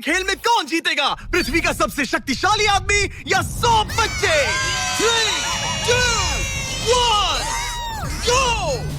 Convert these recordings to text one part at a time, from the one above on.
खेल में कौन जीतेगा? पृथ्वी का सबसे शक्तिशाली आदमी या 100 बच्चे? 3, 2, 1, go!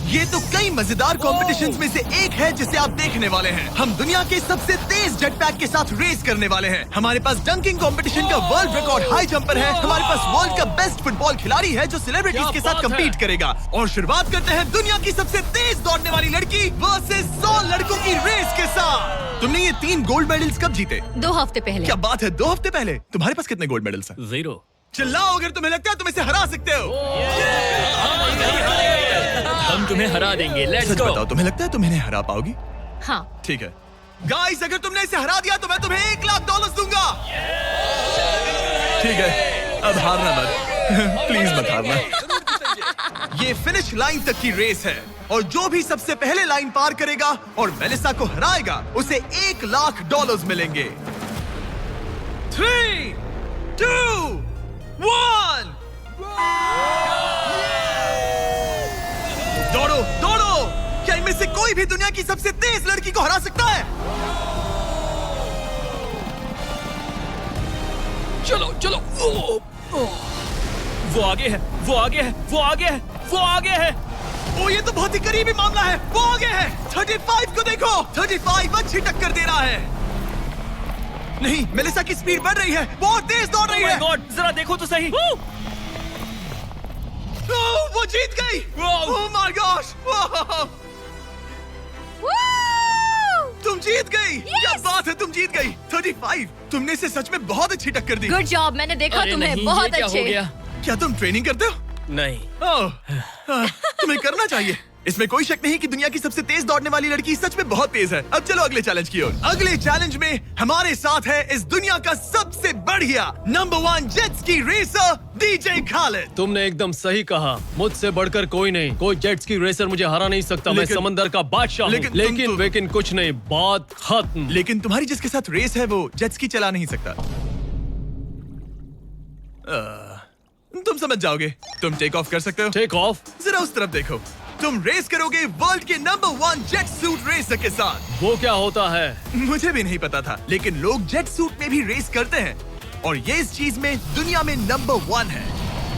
ये तो कई मजेदार कॉम्पिटिशन्स में से एक है जिसे आप देखने वाले हैं। हम दुनिया के सबसे तेज जेट पैक के साथ रेस करने वाले हैं। हमारे पास डंकिंग कंपटीशन का वर्ल्ड रिकॉर्ड हाई जंपर है। हमारे पास वर्ल्ड का बेस्ट फुटबॉल खिलाड़ी है जो सेलिब्रिटीज के साथ कम्पीट करेगा। और शुरुआत करते हैं दुनिया की सबसे तेज दौड़ने वाली लड़की वर्सेस 100 लड़कों की रेस के साथ। तुमने ये 3 गोल्ड मेडल्स कब जीते? 2 हफ्ते पहले। क्या बात है, 2 हफ्ते पहले? तुम्हारे पास कितने गोल्ड मेडल्स हैं? 0। चिल्लाओ अगर तुम्हें लगता है तुम इसे हरा सकते हो। हम तुम्हें हरा देंगे। लेट्स सच गो। बताओ, तुम्हें लगता है तुम इन्हें हरा पाओगी? हाँ। ठीक है गाइस, अगर तुमने इसे हरा दिया तो मैं तुम्हें $1,00,000 दूंगा। ठीक है, अब हारना मत। प्लीज मत हारना। ये फिनिश लाइन तक की रेस है और जो भी सबसे पहले लाइन पार करेगा और मेलिसा को हराएगा उसे $1,00,000 मिलेंगे। 3, 2, 1 दौड़ो दौड़ो। क्या इनमें से कोई भी दुनिया की सबसे तेज लड़की को हरा सकता है? चलो चलो। वो आगे है, वो आगे है, वो आगे है, वो आगे है। ओ ये तो बहुत ही करीबी मामला है। वो आगे है। 35 को देखो। 35 अच्छी टक्कर दे रहा है। नहीं, मेलिसा की स्पीड बढ़ रही है। बहुत तेज दौड़ रही है। Oh my God, जरा देखो तो सही। वो जीत गई। ओह माय गॉश। तुम जीत गई। क्या बात है, तुम जीत गई। 35। तुमने इसे सच में बहुत अच्छी टक्कर दी। गुड जॉब, मैंने देखा अरे तुम्हें। नहीं, बहुत ये क्या अच्छे। हो गया? क्या तुम ट्रेनिंग करते हो? नहीं। तुम्हें करना चाहिए। इसमें कोई शक नहीं कि दुनिया की सबसे तेज दौड़ने वाली लड़की सच में बहुत तेज है। अब चलो अगले चैलेंज की ओर। अगले चैलेंज में हमारे साथ है इस दुनिया का सबसे बढ़िया number 1 jet ski racer DJ Khalid. तुमने एकदम सही कहा। मुझसे बढ़कर कोई नहीं। कोई जेट स्की रेसर मुझे हरा नहीं सकता। मैं समंदर का बादशाह हूँ। लेकिन कुछ नहीं, बात खत्म। लेकिन तुम्हारी जिसके साथ रेस है वो जेट स्की चला नहीं सकता। तुम समझ जाओगे। तुम टेक ऑफ कर सकते हो। Take off? जरा उस तरफ देखो। तुम रेस करोगे वर्ल्ड के नंबर 1 जेट सूट रेसर के साथ। वो क्या होता है? मुझे भी नहीं पता था, लेकिन लोग जेट सूट में भी रेस करते हैं और ये इस चीज में दुनिया में नंबर 1 है।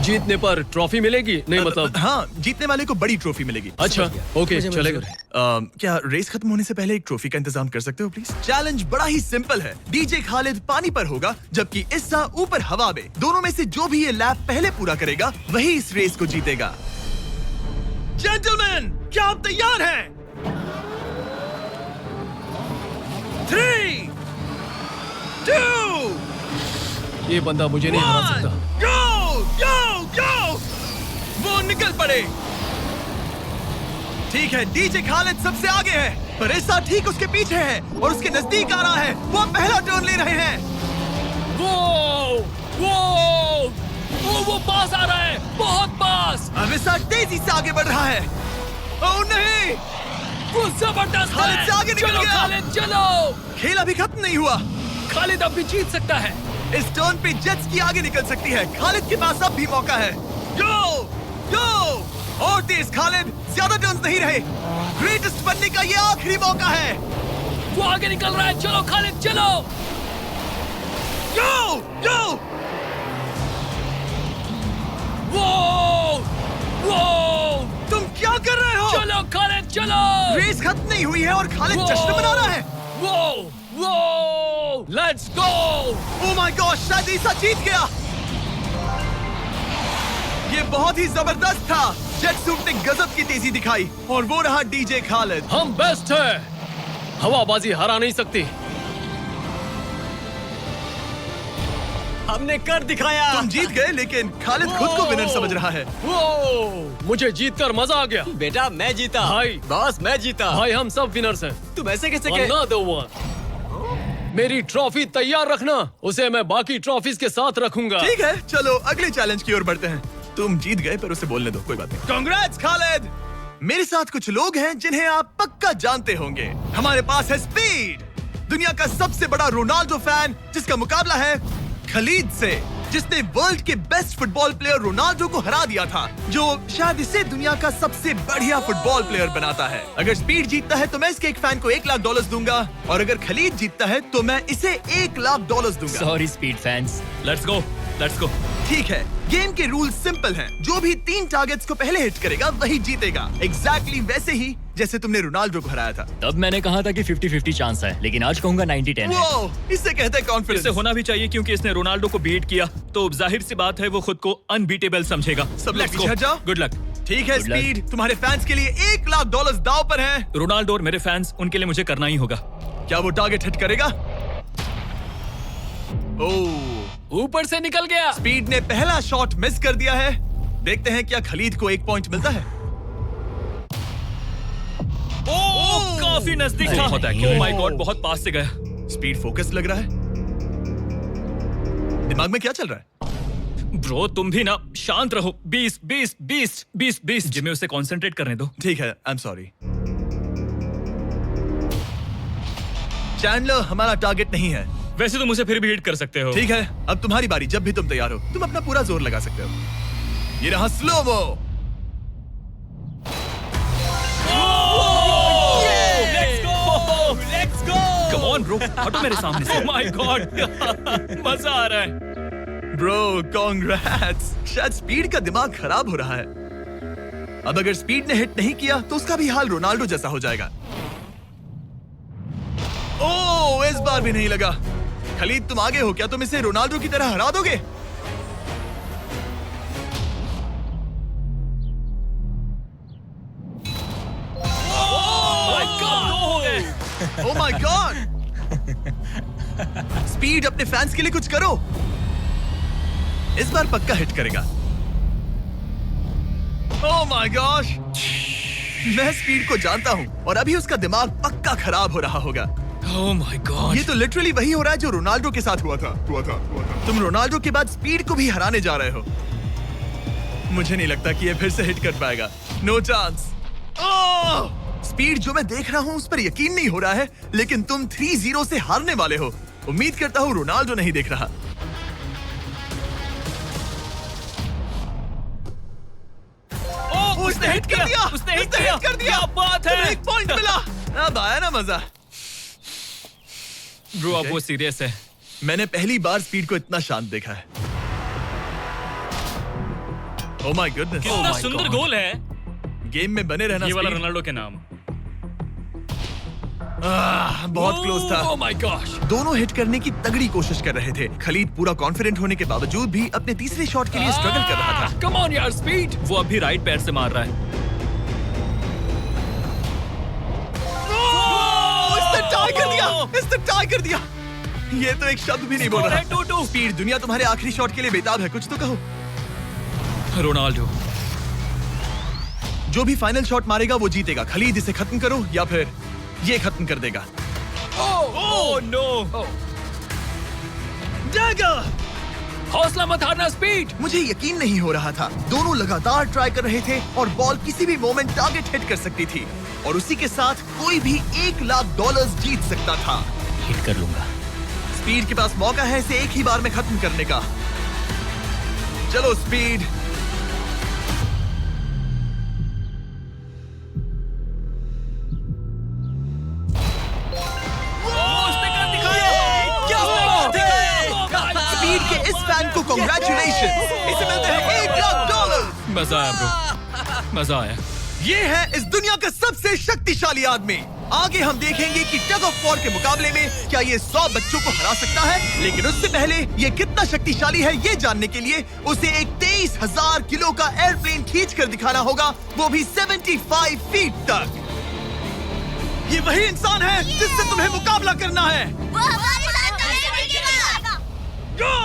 जीतने पर ट्रॉफी मिलेगी? नहीं मतलब। हाँ, जीतने वाले को बड़ी ट्रॉफी मिलेगी। अच्छा, ओके, चलेगा। क्या रेस खत्म होने से पहले एक ट्रॉफी का इंतजाम कर सकते हो प्लीज? चैलेंज बड़ा ही सिंपल है। डीजे खालिद पानी पर होगा जबकि इस्सा ऊपर हवा में। दोनों में से जो भी ये लैप पहले पूरा करेगा वही इस रेस को जीतेगा। जेंटलमैन, क्या आप तैयार हैं? 3, 2, ये बंदा मुझे नहीं हरा सकता। गो गो गो। वो निकल पड़े। ठीक है, डीजे खालिद सबसे आगे है पर इस्सा ठीक उसके पीछे है और उसके नजदीक आ रहा है। वो पहला टर्न ले रहे हैं। वो पास आ रहा है, बहुत पास। अब इस्सा तेजी से आगे बढ़ रहा है। ओह नहीं, वो जबरदस्त खालिद है। से आगे निकल चलो गया। खालिद चलो। खेल अभी खत्म नहीं हुआ। खालिद अब भी जीत सकता है। इस टर्न पे जेट्स की आगे निकल सकती है। खालिद के पास अब भी मौका है। गो गो और तेज खालिद, ज्यादा टर्न्स नहीं रहे। ग्रेटेस्ट बनने का ये आखिरी मौका है। वो आगे निकल रहा है। चलो खालिद चलो। गो गो। वो तुम क्या कर रहे हो? चलो खालिद चलो। रेस खत्म नहीं हुई है और खालिद जश्न मना रहा है। वो let's go. Oh my God, शायद ईसा जीत गया। ये बहुत ही जबरदस्त था। जेट सूट ने गजब की तेजी दिखाई और वो रहा डीजे खालिद। हम बेस्ट है। हवाबाजी हरा नहीं सकती। हमने कर दिखाया। तुम जीत गए लेकिन खालिद खुद को विनर समझ रहा है। मुझे जीतकर मजा आ गया। बेटा मैं जीता। भाई। बॉस मैं जीता। भाई हम सब विनर्स हैं। तुम ऐसे कैसे Another one. मेरी ट्रॉफी तैयार रखना। उसे मैं बाकी ट्रॉफीज के साथ रखूंगा। ठीक है, चलो अगले चैलेंज की ओर बढ़ते हैं। तुम जीत गए पर उसे बोलने दो, कोई बात नहीं। कांग्रेट्स खालिद। मेरे साथ कुछ लोग हैं जिन्हें आप पक्का जानते होंगे। हमारे पास है स्पीड, दुनिया का सबसे बड़ा रोनाल्डो फैन जिसका मुकाबला है खलीद से। जिसने वर्ल्ड के बेस्ट फुटबॉल प्लेयर रोनाल्डो को हरा दिया था, जो शायद इसे दुनिया का सबसे बढ़िया फुटबॉल प्लेयर बनाता है। अगर स्पीड जीतता है तो मैं इसके एक फैन को $1 लाख दूंगा, और अगर खलीद जीतता है तो मैं इसे $1 लाख दूंगा। Sorry speed fans. Let's go, let's go. ठीक है, गेम के रूल सिंपल हैं। जो भी 3 टारगेट्स को पहले हिट करेगा वही जीतेगा। एग्जैक्टली वैसे ही जैसे तुमने रोनाल्डो को हराया था। तब मैंने कहा था कि 50-50 चांस है, लेकिन आज कहूंगा 90-10 है। वो इसे कहते हैं कॉन्फिडेंस। इसे होना भी चाहिए क्योंकि इसने रोनाल्डो को बीट किया, तो जाहिर सी बात है वो खुद को अनबीटेबल समझेगा। सब लोग Let's पीछे go. हट जाओ। Good luck. ठीक है Good luck. स्पीड, तुम्हारे फैंस के लिए $1 लाख दांव पर है। रोनाल्डो और मेरे फैंस, उनके लिए मुझे करना ही होगा। क्या वो टारगेट हिट करेगा? ओह, ऊपर से निकल गया। स्पीड ने पहला शॉट मिस कर दिया है। देखते हैं क्या खलीद को 1 पॉइंट मिलता है। ओह, काफी नजदीक था। बहुत accurate. ओह माय गॉड, बहुत पास से गया। स्पीड फोकस लग रहा है। दिमाग में क्या चल रहा है? ब्रो तुम भी ना शांत रहो। 20 जिम्मे उसे कंसंट्रेट करने दो। ठीक है, आई एम सॉरी। चैंडलर हमारा टारगेट नहीं है। वैसे तुम उसे फिर भी हिट कर सकते हो। ठीक है, अब तुम्हारी बारी। जब भी तुम तैयार हो तुम अपना पूरा जोर लगा सकते हो। ये रहा slomo. Let's go. Come on bro, हटो मेरे सामने से। ओह माय गॉड, मजा आ रहा है। Bro congrats. शायद स्पीड का दिमाग खराब हो रहा है। अब अगर स्पीड ने हिट नहीं किया तो उसका भी हाल रोनाल्डो जैसा हो जाएगा। ओह, इस बार भी नहीं लगा। खलीद तुम आगे हो क्या? तुम इसे रोनाल्डो की तरह हरा दोगे? ओह माय गॉड। स्पीड अपने फैंस के लिए कुछ करो। इस बार पक्का हिट करेगा। ओह माय गॉश, मैं स्पीड को जानता हूं और अभी उसका दिमाग पक्का खराब हो रहा होगा। ओह माय गॉड, ये तो लिटरली वही हो रहा है जो रोनाल्डो के साथ हुआ था। तुम रोनाल्डो के बाद स्पीड को भी हराने जा रहे हो। मुझे नहीं लगता कि ये फिर से हिट कर पाएगा। No chance. स्पीड जो मैं देख रहा हूं उस पर यकीन नहीं हो रहा है, लेकिन तुम 3-0 से हारने वाले हो। उम्मीद करता हूं रोनाल्डो नहीं देख रहा। उसने हिट कर दिया। उसने हिट कर दिया। क्या बात है। 1 पॉइंट मिला। अब आया ना मजा। ब्रो अब वो सीरियस है। मैंने पहली बार स्पीड को इतना शांत देखा है। Oh my goodness. कितना सुंदर गोल है। गेम में बने रहना। ये वाला स्पीड। रोनाल्डो के नाम। बहुत क्लोज था। ओह माय गॉश। दोनों हिट करने की तगड़ी कोशिश कर रहे थे। खलीद पूरा कॉन्फिडेंट होने के बावजूद भी अपने तीसरे शॉट के लिए स्ट्रगल कर रहा था। कम ऑन यार स्पीड। वो अभी राइट पैर से मार रहा है। इसने टाई कर दिया। इसने टाई कर दिया। ये तो एक शब्द भी नहीं बोल रहा। 2-2। स्पीड, दुनिया तुम्हारे आखिरी शॉट के लिए बेताब है। कुछ तो कहो। रोनाल्डो जो भी फाइनल शॉट मारेगा वो जीतेगा। खलीद इसे खत्म करो या फिर ये खत्म कर देगा। Oh no. डैगर! हौसला मत हारना स्पीड। मुझे यकीन नहीं हो रहा था। दोनों लगातार ट्राई कर रहे थे और बॉल किसी भी मोमेंट टारगेट हिट कर सकती थी, और उसी के साथ कोई भी $1 लाख जीत सकता था। हिट कर लूंगा। स्पीड के पास मौका है इसे एक ही बार में खत्म करने का। चलो स्पीड। स्पीड के इस फैन को कांग्रेचुलेशन। इसे मिलते हैं $1 लाख। मजा आया ब्रो, मजा आया। ये है इस दुनिया का सबसे शक्तिशाली आदमी। आगे हम देखेंगे कि टग ऑफ वॉर के मुकाबले में क्या ये 100 बच्चों को हरा सकता है, लेकिन उससे पहले ये कितना शक्तिशाली है ये जानने के लिए उसे एक 23,000 किलो का एयरप्लेन खींच कर दिखाना होगा, वो भी 75 फीट तक। ये वही इंसान है जिससे तुम्हें मुकाबला करना है। वो हमारे साथ नहीं मिलेगा। Go!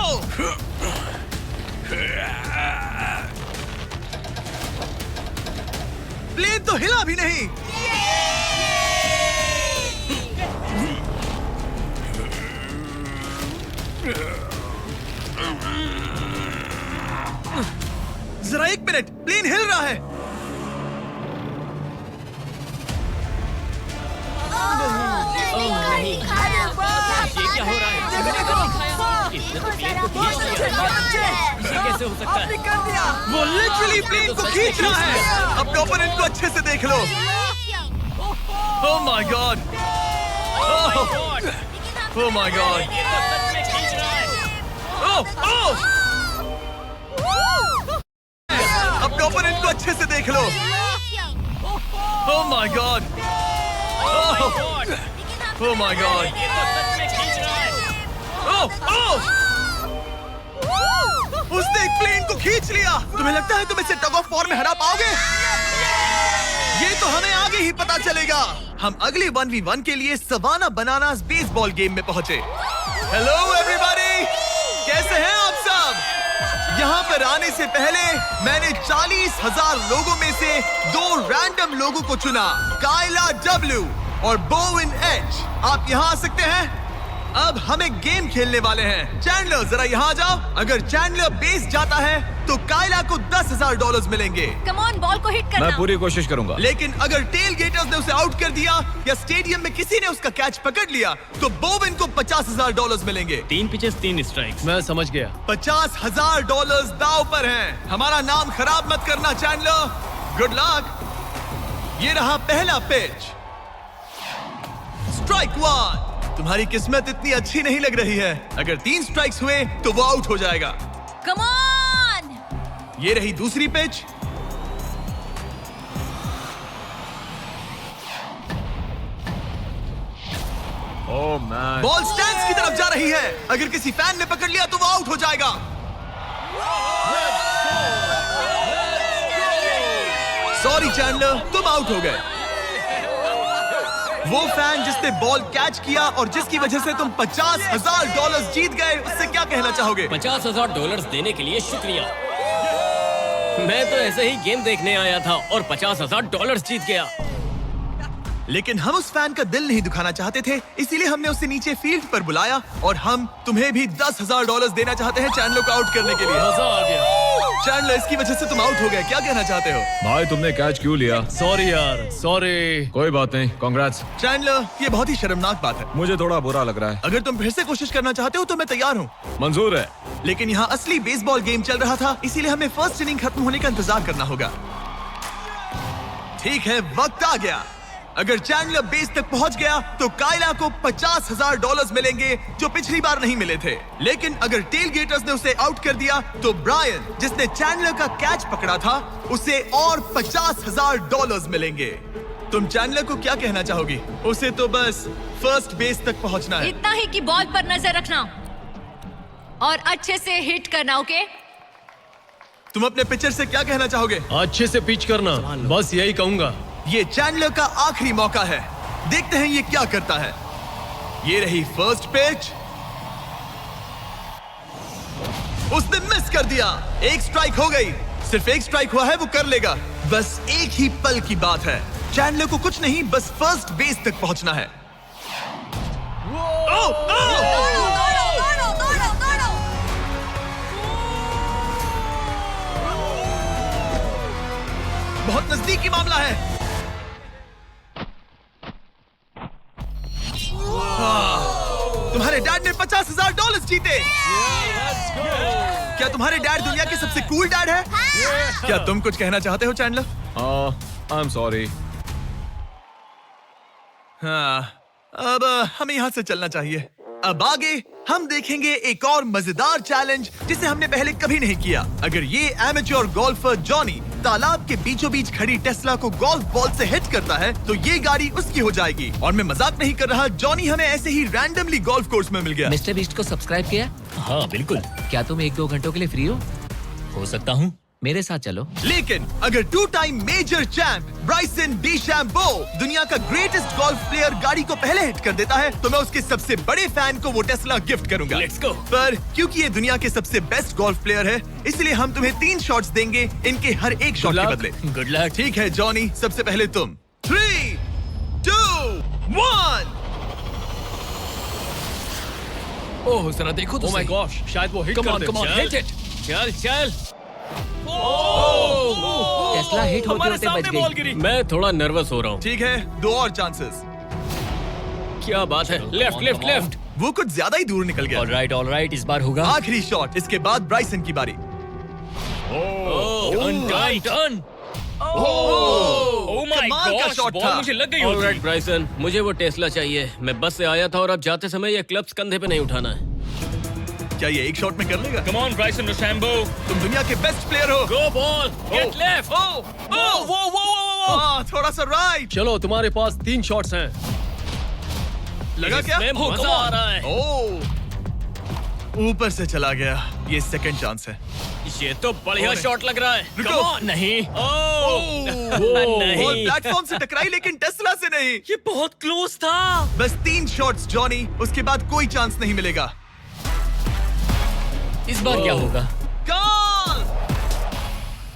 प्लेन तो हिला भी नहीं। जरा 1 मिनट, प्लेन हिल रहा है। ये क्या हो रहा है? कैसे हो सकता है? कर दिया। वो लिटरली प्लेन को खींच रहा है। अपने ओपोनेंट को अच्छे से देख लो। Oh my God. Oh my God. Oh अपने ओपोनेंट को अच्छे से देख लो। Oh my God. Oh my God. उसने एक प्लेन को खींच लिया। तुम्हें लगता है तुम इसे टग ऑफ वॉर में हरा पाओगे? ये तो हमें आगे ही पता चलेगा। हम अगले 1v1 के लिए सवाना बनानास बेसबॉल गेम में पहुंचे। हेलो एवरीबॉडी, कैसे हैं आप सब? यहाँ पर आने से पहले मैंने 40,000 लोगों में से 2 रैंडम लोगों को चुना, काइला डब्ल्यू और बोविन एच। आप यहाँ आ सकते हैं। अब हमें गेम खेलने वाले हैं। चैंडलर जरा यहाँ जाओ। अगर चैंडलर बेस जाता है तो काइला को $10,000 मिलेंगे। कम ऑन, बॉल को हिट करना। मैं पूरी कोशिश करूंगा। लेकिन अगर टेल गेटर्स ने उसे आउट कर दिया या स्टेडियम में किसी ने उसका कैच पकड़ लिया तो बोविन को $50,000 मिलेंगे। 3 पिचेस 3 स्ट्राइक्स। मैं समझ गया। $50,000 दाव पर हैं। हमारा नाम खराब मत करना चैंडलर। Good luck. ये रहा पहला पिच। स्ट्राइक 1। तुम्हारी किस्मत इतनी अच्छी नहीं लग रही है। अगर 3 स्ट्राइक्स हुए तो वो आउट हो जाएगा। Come on. ये रही दूसरी pitch. Oh man. Ball stands की तरफ जा रही है। अगर किसी फैन ने पकड़ लिया तो वो आउट हो जाएगा। सॉरी चैंडलर, तुम आउट हो गए। वो फैन जिसने बॉल कैच किया और जिसकी वजह से तुम $50,000 जीत गए, उससे क्या कहना चाहोगे? $50,000 देने के लिए शुक्रिया। मैं तो ऐसे ही गेम देखने आया था और $50,000 जीत गया। लेकिन हम उस फैन का दिल नहीं दुखाना चाहते थे, इसीलिए हमने उसे नीचे फील्ड पर बुलाया और हम तुम्हें भी $10,000 देना चाहते हैं चैंडलर को आउट करने के लिए। मजा आ गया। चैंडलर, इसकी वजह से तुम आउट हो गए, क्या कहना चाहते हो? भाई तुमने कैच क्यों लिया? सॉरी यार, सॉरी। कोई बात नहीं, कांग्रेट्स। चैंडलर, ये बहुत ही शर्मनाक बात है। मुझे थोड़ा बुरा लग रहा है। अगर तुम फिर से कोशिश करना चाहते हो तो मैं तैयार हूँ। मंजूर है। लेकिन यहाँ असली बेसबॉल गेम चल रहा था, इसीलिए हमें फर्स्ट इनिंग खत्म होने का इंतजार करना होगा। ठीक है, वक्त आ गया। अगर चैंडलर बेस तक पहुंच गया तो काइला को $50,000 मिलेंगे जो पिछली बार नहीं मिले थे। लेकिन अगर टेल गेटर्स ने उसे आउट कर दिया तो ब्रायन, जिसने चैंडलर का कैच पकड़ा था, उसे और $50,000 मिलेंगे। तुम चैंडलर को क्या कहना चाहोगी? उसे तो बस फर्स्ट बेस तक पहुंचना है। इतना ही कि बॉल पर नजर रखना और अच्छे से हिट करना। ओके? तुम अपने पिचर से क्या कहना चाहोगे? अच्छे से पिच करना, बस यही कहूंगा। ये चैंडलर का आखिरी मौका है। देखते हैं ये क्या करता है। ये रही फर्स्ट पिच। उसने मिस कर दिया। 1 स्ट्राइक हो गई। सिर्फ 1 स्ट्राइक हुआ है, वो कर लेगा। बस एक ही पल की बात है। चैंडलर को कुछ नहीं, बस फर्स्ट बेस तक पहुंचना है। बहुत नजदीकी मामला है। तुम्हारे डैड ने $50,000 जीते। क्या तुम्हारे डैड दुनिया के सबसे कूल डैड है? क्या तुम कुछ कहना चाहते हो चैंडलर? I am sorry. हाँ, अब हमें यहाँ से चलना चाहिए। अब आगे हम देखेंगे एक और मजेदार चैलेंज जिसे हमने पहले कभी नहीं किया। अगर ये एमेच्योर गोल्फर जॉनी तालाब के बीचों बीच खड़ी टेस्ला को गोल्फ बॉल से हिट करता है तो ये गाड़ी उसकी हो जाएगी। और मैं मजाक नहीं कर रहा, जॉनी हमें ऐसे ही रैंडमली गोल्फ कोर्स में मिल गया। मिस्टर बीस्ट को सब्सक्राइब किया? हाँ बिल्कुल। क्या तुम 1-2 घंटों के लिए फ्री हो सकता हूँ, मेरे साथ चलो। लेकिन अगर 2 टाइम मेजर चैंप ब्राइसन डीशैम्बो दुनिया का ग्रेटेस्ट गोल्फ प्लेयर गाड़ी को पहले हिट कर देता है तो मैं उसके सबसे बड़े फैन को वो टेस्ला गिफ्ट करूंगा। Let's go। पर क्योंकि ये दुनिया के सबसे बेस्ट गोल्फ प्लेयर है, इसलिए हम तुम्हें 3 शॉट्स देंगे, इनके हर एक शॉट के बदले। Good luck. ठीक है जॉनी, सबसे पहले तुम। 3, 2, 1। ओह जरा देखो तो ओह माय गॉश, शायद वो हिट कर दे। Come on hit it. चल टेस्ला हिट होते होते बच गई। मैं थोड़ा नर्वस हो रहा हूँ। ठीक है, 2 और चांसेस। क्या बात है, लेफ्ट। वो कुछ ज्यादा ही दूर निकल गया। ऑलराइट इस बार होगा। आखिरी शॉट, इसके बाद ब्राइसन की बारी। टर्न टर्न ओह माय कमाल का गॉश, shot बॉल था। मुझे लग गई ऑलराइट होगी। ब्राइसन, मुझे वो टेस्ला चाहिए। मैं बस से आया था और अब जाते समय ये क्लब्स कंधे पे नहीं उठाना है। क्या ये एक शॉट में कर लेगा? कम ऑन ब्राइसन डीचैम्बो, तुम दुनिया के बेस्ट प्लेयर हो। गो बॉल, गेट लेफ्ट। थोड़ा सा राइट। चलो तुम्हारे पास 3 शॉट्स हैं। लगा क्या? इसमें Oh, मजा come आ on. रहा है। ऊपर से चला गया। ये सेकंड चांस है। ये तो बढ़िया और- शॉट लग रहा है। रुको। Come on. नहीं। बॉल नहीं। प्लेटफॉर्म से टकराई लेकिन टेस्ला से नहीं। ये बहुत क्लोज था। बस 3 शॉट्स जॉनी, उसके बाद कोई चांस नहीं मिलेगा। इस बार क्या होगा? गोल!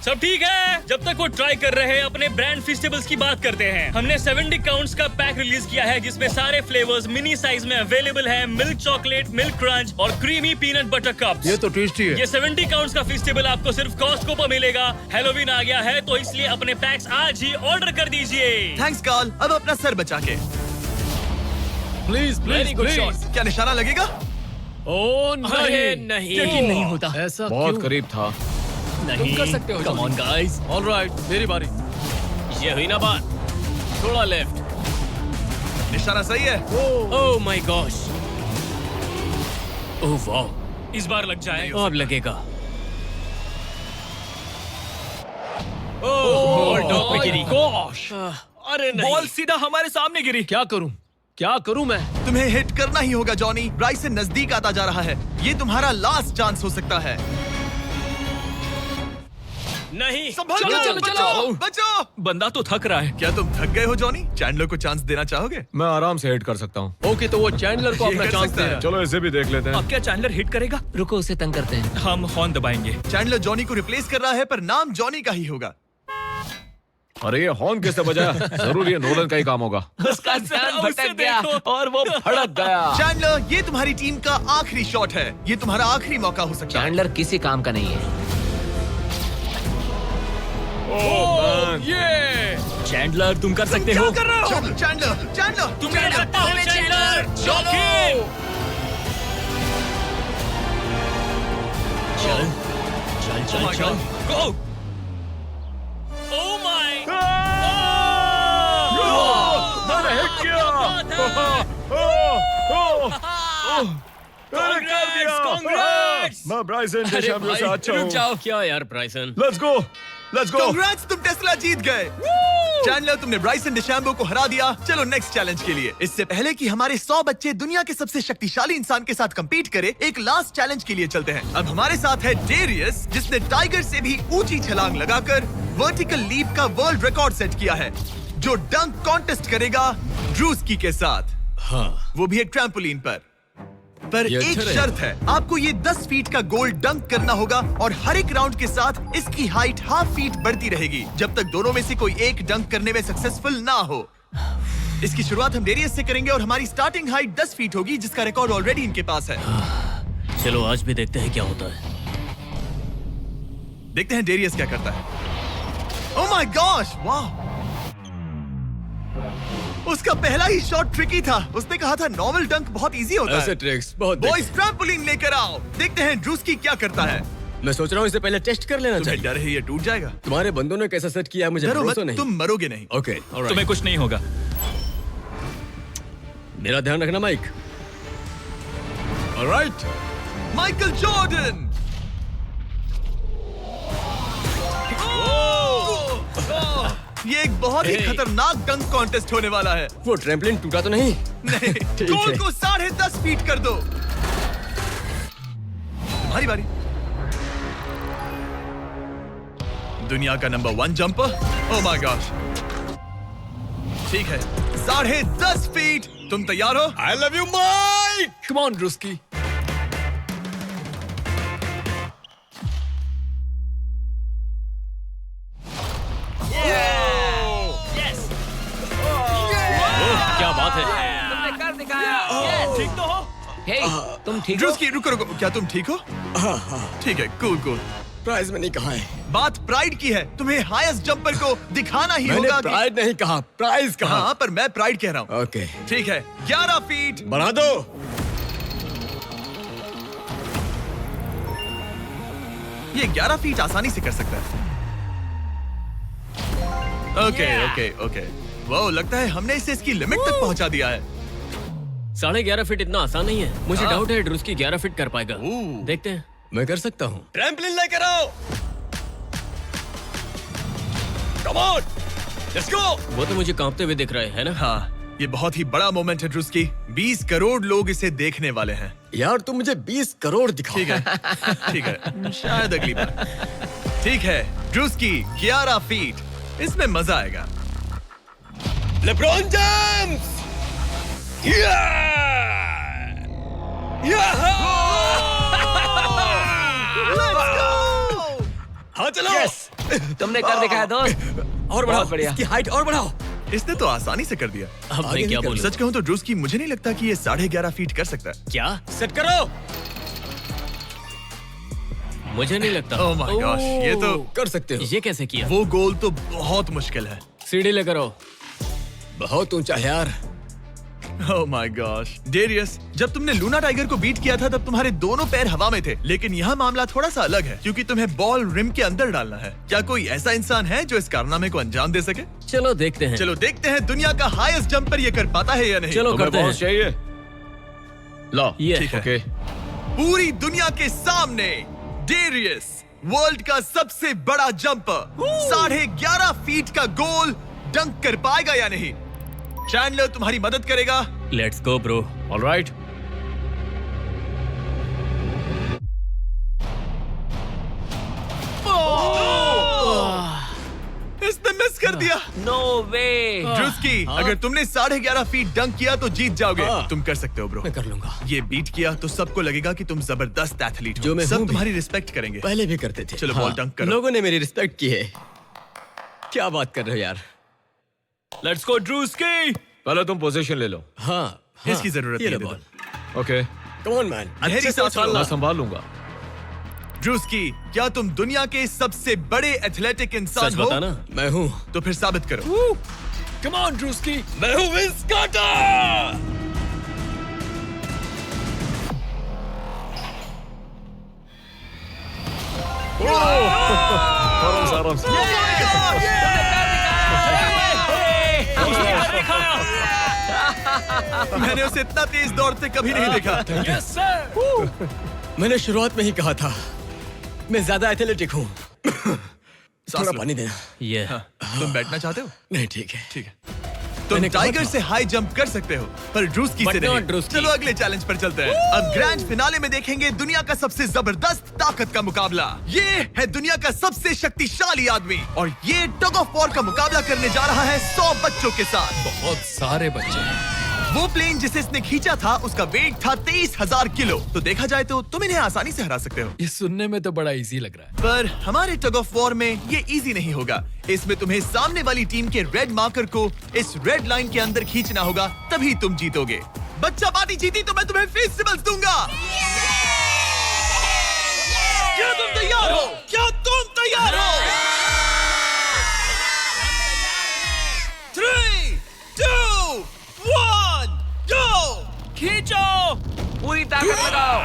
सब ठीक है। जब तक वो ट्राई कर रहे हैं, अपने ब्रांड फेस्टिवल्स की बात करते हैं। हमने 70 काउंट्स का पैक रिलीज किया है जिसमें सारे फ्लेवर्स मिनी साइज में अवेलेबल है। मिल्क चॉकलेट, मिल्क क्रंच और क्रीमी पीनट बटर कप्स। ये तो टेस्टी है। ये 70 काउंट्स का फेस्टिवल आपको सिर्फ कॉस्को पर मिलेगा। हैलोवीन आ गया है तो इसलिए अपने पैक्स आज ही ऑर्डर कर दीजिए। थैंक्स कार्ल, अब अपना सर बचा के। Please Very please good please. shot. क्या निशाना लगेगा? ओ अरे नहीं, नहीं। यकीन नहीं होता। ऐसा बहुत क्यों? करीब था। तुम कर सकते हो। Come on guys. ऑलराइट, मेरी बारी। ये हुई ना बात। थोड़ा लेफ्ट। निशाना सही है। ओह माय गॉश। ओह वाओ, इस बार लग जाएगा। अब लगेगा। बॉल टॉप पे गिरी। गॉश, अरे नहीं। बॉल सीधा हमारे सामने गिरी। क्या करूं? क्या करूं मैं? तुम्हें हिट करना ही होगा जॉनी। ब्राइसन नजदीक आता जा रहा है। ये तुम्हारा लास्ट चांस हो सकता है। नहीं। संभल चलो कर, चलो बचो, चलो। बचो। बंदा तो थक रहा है। क्या तुम थक गए हो जॉनी? चैंडलर को चांस देना चाहोगे? मैं आराम से हिट कर सकता हूँ। ओके, तो वो चैंडलर को ये अपना कर चांस सकता दे है। रहा है। चलो इसे भी देख लेते हैं। अब क्या चैंडलर हिट करेगा? रुको, उसे तंग करते हैं। हम हॉर्न दबाएंगे। चैंडलर जॉनी को रिप्लेस कर रहा है पर नाम जॉनी का ही होगा। अरे ये हॉर्न किससे बजाया? जरूर ये नोलन का ही काम होगा। उसका ध्यान उसे भटक गया देखो। और वो भड़क गया। चैंडलर, ये तुम्हारी टीम का आखिरी शॉट है। ये तुम्हारा आखिरी मौका हो सकता है। चैंडलर किसी काम का नहीं है। ये चैंडलर, तुम कर सकते क्या हो। कर रहे हो? चैंडलर, चैंडलर, तुम कर सकते हो चैंडलर। शॉकिंग। चल चल Oh my चल चल। God. गो। Oh my. मैंने हिट Congrats! मैं ब्राइसन अरे डेशैम्बो से भाई, अच्छा रुक हूँ। जाओ। क्या यार ब्राइसन? Let's go, let's go. Congrats, तुम टेस्ला जीत गए। चैंडलर, तुमने ब्राइसन डिशैम्बो को हरा दिया। चलो नेक्स्ट चैलेंज के लिए। इससे पहले कि हमारे 100 बच्चे दुनिया के सबसे शक्तिशाली इंसान के साथ compete करे, एक लास्ट चैलेंज के लिए चलते हैं। अब हमारे साथ है डेरियस, जिसने टाइगर से भी ऊंची छलांग लगाकर वर्टिकल लीप का वर्ल्ड रिकॉर्ड सेट किया है, जो डंक कॉन्टेस्ट करेगा ड्रूस्की के साथ। हाँ। वो भी एक ट्रैम्पोलिन पर ये एक अच्छा शर्त है, आपको ये 10 फीट का गोल डंक करना होगा और हर एक राउंड के साथ इसकी हाइट हाफ फीट बढ़ती रहेगी जब तक दोनों में से कोई एक डंक करने में सक्सेसफुल ना हो। इसकी शुरुआत हम डेरियस से करेंगे और हमारी स्टार्टिंग हाइट 10 फीट होगी, जिसका रिकॉर्ड ऑलरेडी इनके पास है। चलो आज भी देखते हैं क्या होता है। देखते हैं डेरियस क्या करता है। ओह माय गॉश, वाह! उसका पहला ही शॉट ट्रिकी था। उसने कहा था नॉर्मल डंक बहुत इजी होता है। ट्रिक्स बहुत बॉयज, ट्रैम्पोलिन लेकर आओ। देखते हैं ड्रूस्की क्या करता है। मैं सोच रहा हूँ इसे पहले टेस्ट कर लेना तुम्हें डर है ये टूट जाएगा? तुम्हारे बंदों ने कैसा सेट किया है मुझे डरो भरोसा मत, नहीं। तुम मरोगे नहीं। ओके, तुम्हें कुछ नहीं होगा। मेरा ध्यान रखना माइक। Alright, Michael Jordan. ये एक बहुत ही Hey. खतरनाक डंक कॉन्टेस्ट होने वाला है। वो ट्रैम्पलिन टूटा तो नहीं? नहीं, ठीक गोल है। को 10.5 फीट कर दो। तुम्हारी बारी। दुनिया का नंबर 1 जंपर। ओह माय गॉश, ठीक है, 10.5 फीट। तुम तैयार हो? I love you Mike. Come on Druski. क्या बात है? ठीक तो हो? हे, तुम ठीक हो? ड्रूस्की, रुको रुको, क्या तुम ठीक हो? ठीक है, कूल कूल। प्राइज में नहीं कहा है। बात प्राइड की है। तुम्हें हाईएस्ट जंपर को दिखाना ही मैंने होगा कि... प्राइड नहीं कहा, प्राइज कहा। हाँ, पर मैं प्राइड कह रहा हूँ। ओके, ठीक है, 11 फीट। बढ़ा दो। ये 11 फीट आसानी से कर सकता है। ओके। वो लगता है हमने इसे इसकी लिमिट तक पहुंचा दिया है। 11.5 फीट इतना आसान नहीं है। मुझे डाउट है ड्रूस्की 11 फीट कर पाएगा। देखते हैं। मैं कर सकता हूँ। ट्रैम्पलिन लेकर आओ। Come on, let's go. वो तो मुझे कांपते हुए दिख रहा है ना? हाँ, ये बहुत ही बड़ा मोमेंट है ड्रूस्की। 20 करोड़ लोग इसे देखने वाले हैं। यार तुम मुझे 20 करोड़ दिखाओ। ठीक है, शायद अगली बार। ठीक है, ड्रूस्की 11 फीट, इसमें मजा आएगा। LeBron James! हाँ चलो। तुमने कर दिखाया दोस्त। और बढ़ाओ, बढ़िया। इसकी हाइट और बढ़ाओ। इसने तो आसानी से कर दिया। अब मैं क्या बोलूं? सच कहूं तो ड्रूस्की मुझे नहीं लगता कि ये 11.5 फीट कर सकता है। क्या? सेट करो। मुझे नहीं लगता। ओह माय गॉश, ये तो कर सकते हो। ये कैसे किया? वो गोल तो बहुत मुश्किल है। सीढ़ी लेकर आओ। बहुत ऊंचा है यार। ओह माय गॉश, डेरियस, जब तुमने लूना टाइगर को बीट किया था तब तुम्हारे दोनों पैर हवा में थे, लेकिन यहाँ मामला थोड़ा सा अलग है क्योंकि तुम्हें बॉल रिम के अंदर डालना है। क्या कोई ऐसा इंसान है जो इस कारनामे को अंजाम दे सके? चलो देखते हैं। चलो देखते हैं दुनिया का हाईएस्ट जंपर ये कर पाता है या नहीं। चलो तुम्हें करते हैं। बहुत चाहिए। लो, ये ठीक है। ओके। पूरी दुनिया के सामने डेरियस, वर्ल्ड का सबसे बड़ा जंपर, 11.5 फीट का गोल डंक कर पाएगा या नहीं? चैंडलर तुम्हारी मदद करेगा। Let's go bro. ऑलराइट। इसने मिस कर दिया। नो वे। ड्रूस्की, अगर तुमने 11.5 फीट डंक किया तो जीत जाओगे। हाँ। तुम कर सकते हो ब्रो। मैं कर लूंगा। ये बीट किया तो सबको लगेगा कि तुम जबरदस्त एथलीट हो। जो मैं सब हूं भी। तुम्हारी रिस्पेक्ट करेंगे। पहले भी करते थे। चलो बॉल डंक करो। लोगों ने मेरी रिस्पेक्ट की है। क्या बात कर रहे हो यार? Let's go Druski. पहले तुम पोजीशन ले लो। हाँ, इसकी जरूरत ये नहीं लो है। Ball. Okay, come on man. गहरी अच्छे से सांस लो। उछालना। मैं संभाल लूंगा। ड्रूस्की, क्या तुम दुनिया के सबसे बड़े एथलेटिक इंसान सच हो? बताना। मैं हूँ। तो फिर साबित करो। Come on Druski. मैं हूँ विंस कार्टर। आराम से। मैंने उसे इतना तेज दौड़ते कभी नहीं देखा। मैंने शुरुआत में ही कहा था मैं ज्यादा एथलेटिक हूँ। थोड़ा लो। पानी देना। ये तुम बैठना चाहते हो? नहीं ठीक है। ठीक है। तुम मैंने कहा टाइगर था। से हाई जंप कर सकते हो पर ड्रूस्की से But not नहीं। ड्रूस्की। चलो अगले चैलेंज पर चलते हैं। अब ग्रैंड फिनाले में देखेंगे दुनिया का सबसे जबरदस्त ताकत का मुकाबला। ये है दुनिया का सबसे शक्तिशाली आदमी और ये टग ऑफ वॉर का मुकाबला करने जा रहा है 100 बच्चों के साथ। बहुत सारे बच्चे हैं। वो प्लेन जिसे इसने खींचा था उसका वेट था 23,000 किलो। तो देखा जाए तो तुम इन्हें आसानी से हरा सकते हो। ये सुनने में तो बड़ा इजी लग रहा है। पर हमारे टग ऑफ वॉर में ये इजी नहीं होगा। इसमें तुम्हें सामने वाली टीम के रेड मार्कर को इस रेड लाइन के अंदर खींचना होगा, तभी तुम जीतोगे। बच्चा पार्टी जीती तो मैं तुम्हें फेस्टिवल्स दूंगा। क्या तुम तैयार हो? क्या तुम तैयार हो? 3, 2, 1, go! खींचो। पूरी ताकत लगाओ।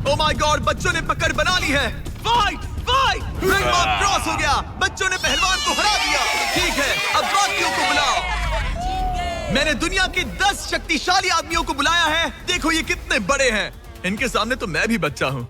Oh my God, बच्चों ने पकड़ बना ली है। Fight fight, red mark cross हो गया। बच्चों ने पहलवान को हरा दिया। ठीक है, अब बाकियों को बुलाओ। मैंने दुनिया के 10 शक्तिशाली आदमियों को बुलाया है। देखो ये कितने बड़े हैं। इनके सामने तो मैं भी बच्चा हूँ।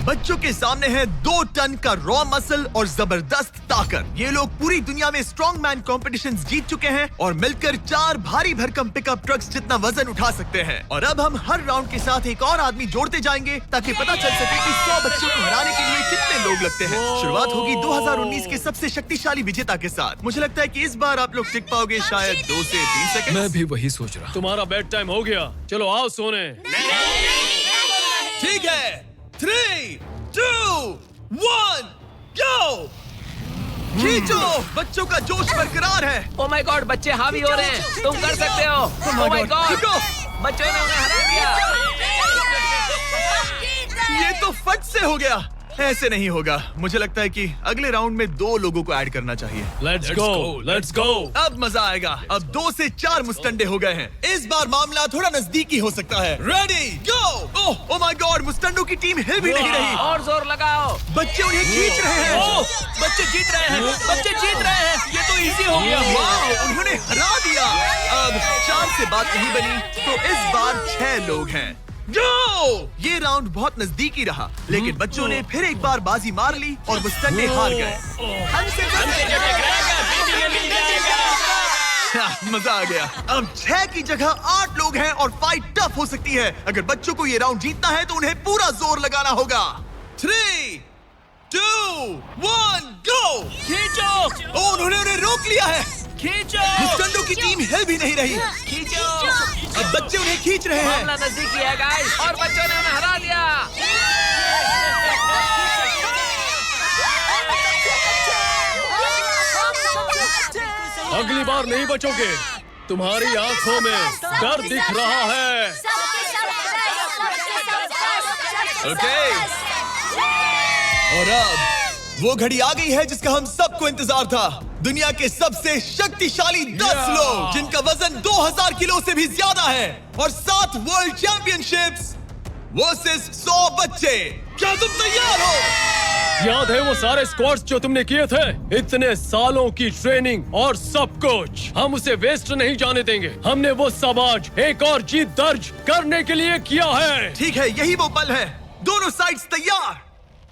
बच्चों के सामने है 2 टन का रॉ मसल और जबरदस्त ताकत। ये लोग पूरी दुनिया में स्ट्रॉन्ग मैन कॉम्पिटिशंस जीत चुके हैं और मिलकर 4 भारी भरकम पिकअप ट्रक्स जितना वजन उठा सकते हैं। और अब हम हर राउंड के साथ एक और आदमी जोड़ते जाएंगे ताकि पता चल सके कि 100 बच्चों को हराने के लिए कितने लोग लगते हैं। शुरुआत होगी 2019 के सबसे शक्तिशाली विजेता के साथ। मुझे लगता है कि इस बार आप लोग टिक पाओगे शायद 2 से 3 सेकंड। मैं भी वही सोच रहा। तुम्हारा बेड टाइम हो गया, चलो आओ सोने। ठीक है, 3, 2, 1, go! खींचो! बच्चों का जोश बरकरार है। ओ माय गॉड, बच्चे हावी हो रहे हैं। तुम कर सकते हो। ओ माय गॉड, बच्चों ने उन्हें हरा दिया। ये तो फट से हो गया। ऐसे नहीं होगा। मुझे लगता है कि अगले राउंड में 2 लोगों को ऐड करना चाहिए। Let's go. अब मजा आएगा। अब 2 से 4 मुस्टंडे हो गए हैं। इस बार मामला थोड़ा नजदीकी हो सकता है। Ready go. Oh my God, मुस्टंडों की टीम हिल भी नहीं रही। और जोर लगाओ। बच्चे उन्हें खींच रहे हैं। बच्चे जीत रहे हैं, बच्चे जीत रहे हैं। ये तो इजी हो गया। वाह, उन्होंने हरा दिया। अब 4 से बात नहीं बनी, तो इस बार 6 लोग हैं। जो ये राउंड बहुत नजदीकी रहा, लेकिन बच्चों ने फिर एक बार बाजी मार ली और मुस्टंडे हार गए। मजा आ गया। अब 6 की जगह 8 लोग हैं और फाइट टफ हो सकती है। अगर बच्चों को ये राउंड जीतना है तो उन्हें पूरा जोर लगाना होगा। 3, 2, 1 गो। खींचो, उन्होंने उन्हें रोक लिया है। खींचो। मुस्टंडों की टीम हिल भी नहीं रही। खींचो। अब बच्चे उन्हें खींच रहे हैं। मामला नजदीकी है गाइस, और बच्चों ने उन्हें हरा दिया। अगली बार नहीं बचोगे। तुम्हारी आंखों में डर दिख रहा है। ओके। और अब वो घड़ी आ गई है जिसका हम सबको इंतजार था। दुनिया के सबसे शक्तिशाली 10 लोग, जिनका वजन 2000 किलो से भी ज्यादा है, और 7 वर्ल्ड चैंपियनशिप्स वर्सेस 100 बच्चे। क्या तुम तैयार हो? याद है वो सारे स्क्वाट्स जो तुमने किए थे? इतने सालों की ट्रेनिंग और सब कुछ, हम उसे वेस्ट नहीं जाने देंगे। हमने वो सब आज एक और जीत दर्ज करने के लिए किया है। ठीक है, यही वो पल है। दोनों साइड्स तैयार।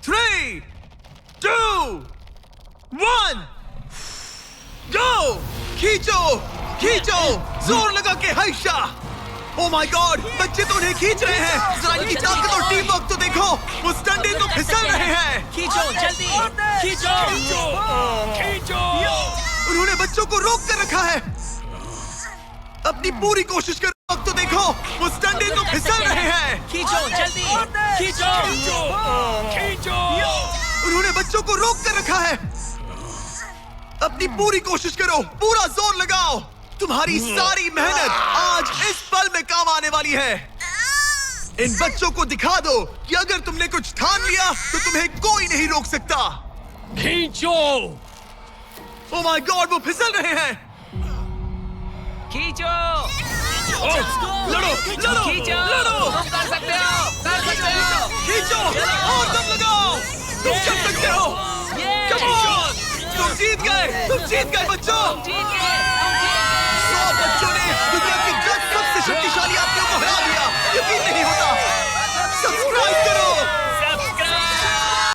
3, 2, 1 गो। खींचो, खींचो, जोर लगा के हैशा। ओह माय गॉड, बच्चे तो उन्हें खींच रहे हैं। जरा इनकी ताकत और टीम वर्क तो देखो। वो स्टंडे तो फिसल रहे हैं। खींचो, जल्दी खींचो, खींचो। उन्होंने बच्चों को रोक कर रखा है। अपनी पूरी कोशिश कर, वक्त तो देखो। वो स्टंडे तो फिसल रहे हैं। खींचो, जल्दी खींचो, खींचो। उन्होंने बच्चों को रोक कर रखा है। अपनी पूरी कोशिश करो, पूरा जोर लगाओ। तुम्हारी सारी मेहनत आज इस पल में काम आने वाली है। इन बच्चों को दिखा दो कि अगर तुमने कुछ ठान लिया तो तुम्हें कोई नहीं रोक सकता। खींचो। ओह माय गॉड, वो फिसल रहे हैं। खींचो। लड़ो, लड़ो, खींचो। लड़ो। तुम कर सकते हो, कर सकते हो। खींचो और दम लगाओ। तुम कर सकते हो। Come on! तुम जीत गए बच्चों। जीत गए।